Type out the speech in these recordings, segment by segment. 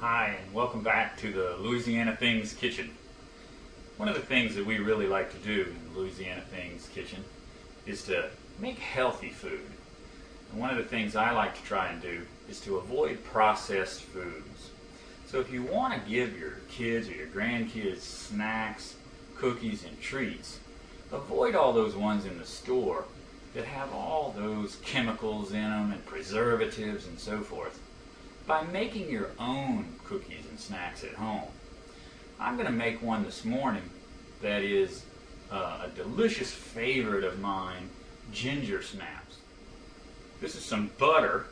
Hi, and welcome back to the Louisiana Things Kitchen. One of the things that we really like to do in the Louisiana Things Kitchen is to make healthy food. And one of the things I like to try and do is to avoid processed foods. So if you want to give your kids or your grandkids snacks, cookies, and treats, avoid all those ones in the store that have all those chemicals in them and preservatives and so forth. By making your own cookies and snacks at home. I'm going to make one this morning that is a delicious favorite of mine, ginger snaps. This is some butter.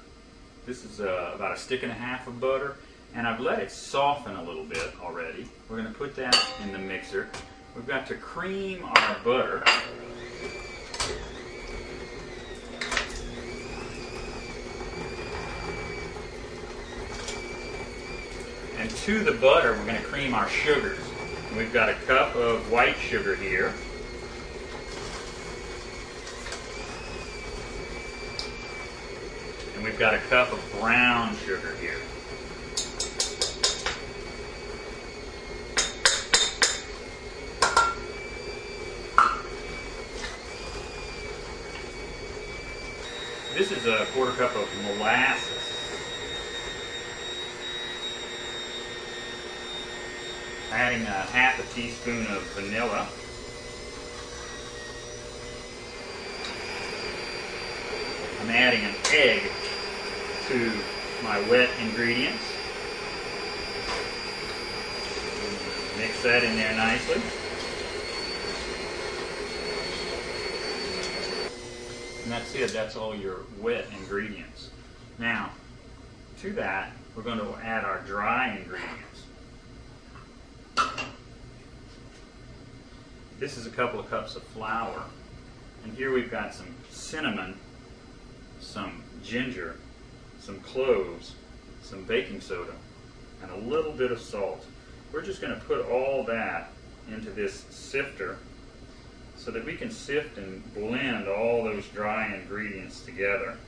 This is about 1.5 sticks of butter, and I've let it soften a little bit already. We're going to put that in the mixer. We've got to cream our butter. And to the butter, we're going to cream our sugars. We've got a cup of white sugar here. And we've got a cup of brown sugar here. This is a 1/4 cup of molasses. Adding a 1/2 teaspoon of vanilla. I'm adding an egg to my wet ingredients. Mix that in there nicely. And that's it, that's all your wet ingredients. Now, to that, we're going to add our dry ingredients. This is a couple of cups of flour, and here we've got some cinnamon, some ginger, some cloves, some baking soda, and a little bit of salt. We're just going to put all that into this sifter so that we can sift and blend all those dry ingredients together.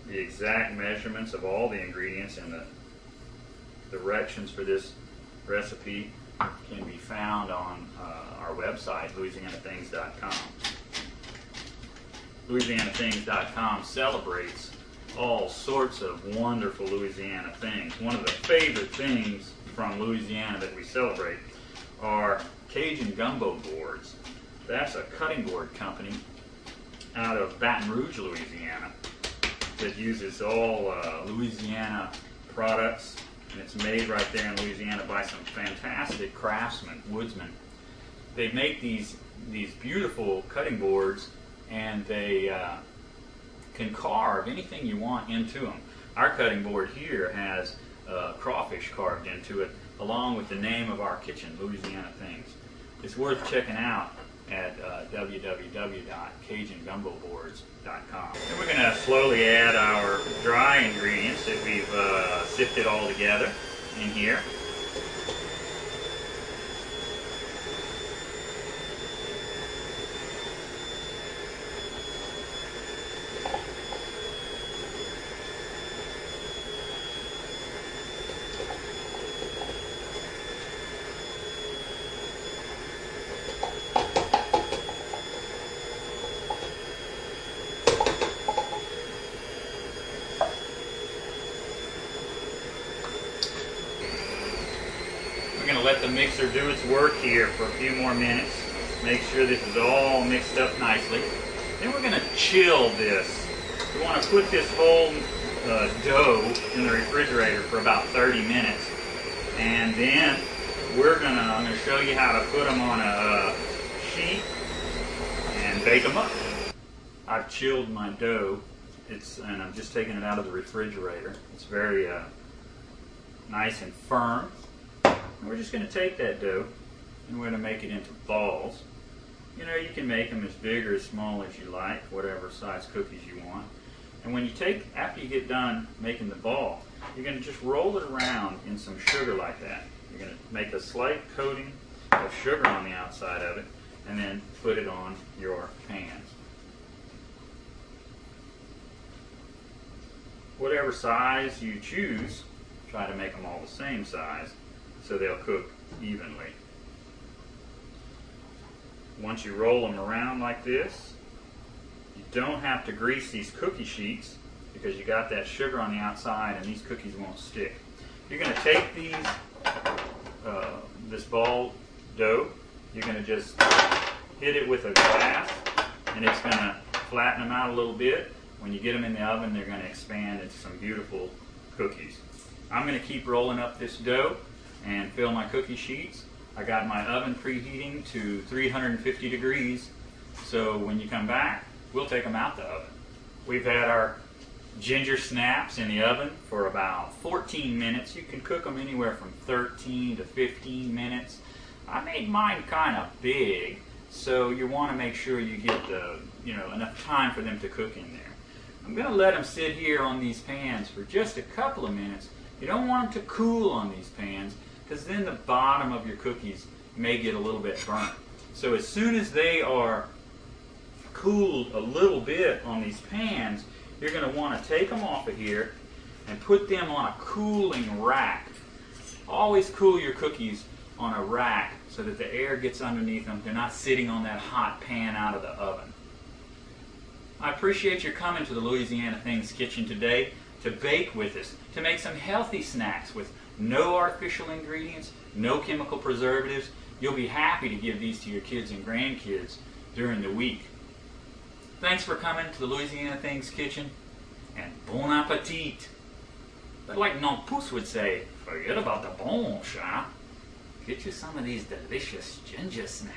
The exact measurements of all the ingredients and the directions for this recipe can be found on our website, LouisianaThings.com. LouisianaThings.com celebrates all sorts of wonderful Louisiana things. One of the favorite things from Louisiana that we celebrate are Cajun gumbo boards. That's a cutting board company out of Baton Rouge, Louisiana, that uses all Louisiana products, and it's made right there in Louisiana by some fantastic craftsmen, woodsmen. They make these beautiful cutting boards, and they can carve anything you want into them. Our cutting board here has crawfish carved into it, along with the name of our kitchen, Louisiana Things. It's worth checking out at www.CajunGumboboards.com. And we're going to slowly add our dry ingredients that we've sifted all together in here. We're going to let the mixer do its work here for a few more minutes. Make sure this is all mixed up nicely. Then we're going to chill this. We want to put this whole dough in the refrigerator for about 30 minutes. And then I'm going to show you how to put them on a sheet and bake them up. I've chilled my dough, and I'm just taking it out of the refrigerator. It's very nice and firm. And we're just going to take that dough and we're going to make it into balls. You know, you can make them as big or as small as you like, whatever size cookies you want. And when you after you get done making the ball, you're going to just roll it around in some sugar like that. You're going to make a slight coating of sugar on the outside of it, and then put it on your pans. whatever size you choose, try to make them all the same size so they'll cook evenly. Once you roll them around like this, you don't have to grease these cookie sheets because you got that sugar on the outside and these cookies won't stick. You're going to take these, this ball dough, you're going to just hit it with a glass and it's going to flatten them out a little bit. When you get them in the oven, they're going to expand into some beautiful cookies. I'm going to keep rolling up this dough and fill my cookie sheets. I got my oven preheating to 350 degrees, so when you come back, we'll take them out the oven. We've had our ginger snaps in the oven for about 14 minutes. You can cook them anywhere from 13 to 15 minutes. I made mine kind of big, so you want to make sure you get enough time for them to cook in there. I'm going to let them sit here on these pans for just a couple of minutes. You don't want them to cool on these pans because then the bottom of your cookies may get a little bit burnt. So as soon as they are cooled a little bit on these pans, you're going to want to take them off of here and put them on a cooling rack. Always cool your cookies on a rack so that the air gets underneath them. They're not sitting on that hot pan out of the oven. I appreciate your coming to the Louisiana Things Kitchen today to bake with us, to make some healthy snacks with no artificial ingredients, no chemical preservatives. You'll be happy to give these to your kids and grandkids during the week. Thanks for coming to the Louisiana Things Kitchen, and bon appetit. But like Non Pouce would say, forget about the bon chat. Get you some of these delicious ginger snaps.